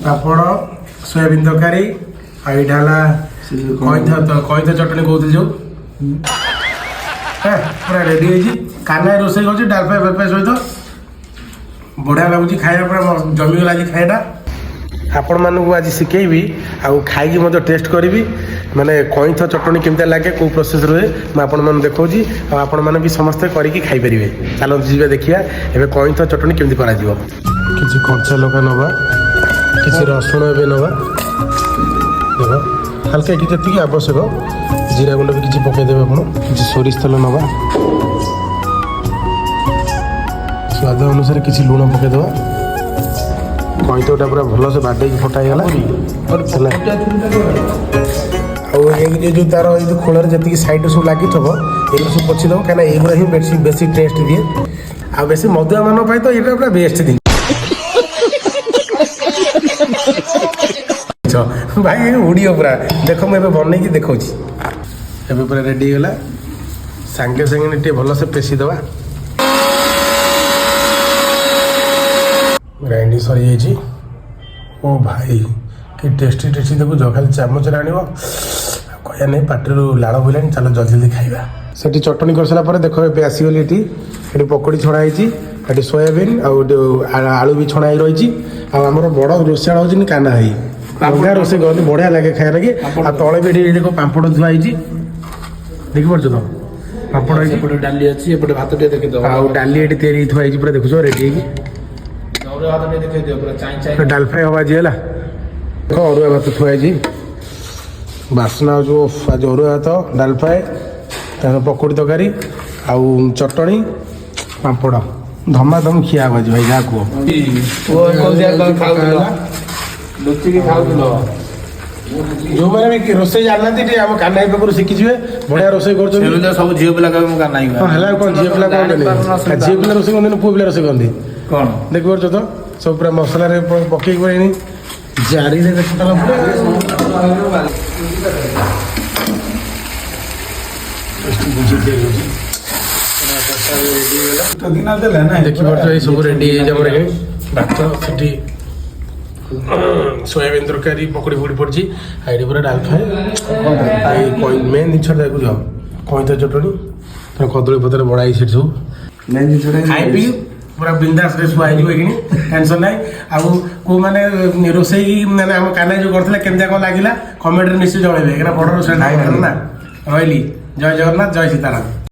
पापड़ soybean तरकारी आईटा कईथ चटनी कहते जो पूरा रेडी है काना रोसे कर डाल फ्राए फेल फ्राए सहित बढ़िया लगुच खाया पूरा जमीगला आज खायाटा आपण मानक आज शिखेबी आउ खाई टेस्ट करी माने कईथ चटनी केमती लगे कौ प्रोसेस रुहे मुझे देखा आपण मैंने भी समस्ते करके खाईपर चलो जी देखिए एवं कईथ चटनी केमती कर किसी कंचा लगा नवा किसी रसुण ए नवा देख हल्का कि जी आवश्यक जीरा गुंड भी किसी पकईदेवे आप किसी सोरिष तेल नवा स्वाद अनुसार किसी लुण पकईदेवा कईतटा पूरा भल से बाटे फटाईगला जो तार जो खोल जी सैड सब लगी थो ये सब पोछीदेव कहीं युवा ही बेसी टेस्ट दिए आ बेसी मधुआ मान तो ये पूरा बेस्ट दिन भाई उड़ियो पूरा देख मुझे बनई देखा पूरा रेडी गला सांगे सांगे टे भल से पेशीदवा ग्राइंडिंग सरी जाइए ओ भाई कि टेस्टी टेस्टी देखो खाली चामच आण कह नहीं पार्टी लाड़ बोला चलो जल्दी जल्दी खाଇବା सेठी चटनी कर सारा पर देखो ये आसीगली ये पकड़ी छड़ा है सोयाबीन आलू भी छड़ा रही आमर बड़ रोषाण हो काना भाई बढ़िया रोसे करते बढ़िया लगे खाया लगे तले भी देखो पापड़ धुआई देखी पार्छ तो पापड़ डाली अच्छी भात डाली ये तैयारी थुआई पूरा देखुच रेडी डाल फ्राए हवा जी है देख अरुआ भात थुआई बासना जो आज अरुआ भात डाल फ्राए पकड़ी तरकारी आउ चटनी पापड़ धमाधम खिया हुआ भाई जहाँ कह जो मैंने भी रोसे जानना आम कानाई पाखु शिखिजे बढ़िया रोसे कर सब झील पिला कौन झील पिला कौन झील पिला रोसे कहते पुओ पिला रोसे कहते कौन देख पार्छ तो सब पूरा मसला पकई जारी देखा देखी पार्छ ये सब रेडी भात से सोयाबीन तरकारी पकड़ी फकड़ी पड़ी आई पूरा डाल फ्राए मेन जिन देखो कईथ चटनी कदली पत्र बड़ाई से सब खाई पी पूरा बिंदास शुआ टेंशन ना आउ मैंने रोसे मैंने आम काना जो करते केमती कौन लगे कमेंट निश्चय जन बड़ रोषा ना रही जय जगन्नाथ जय सीताराम।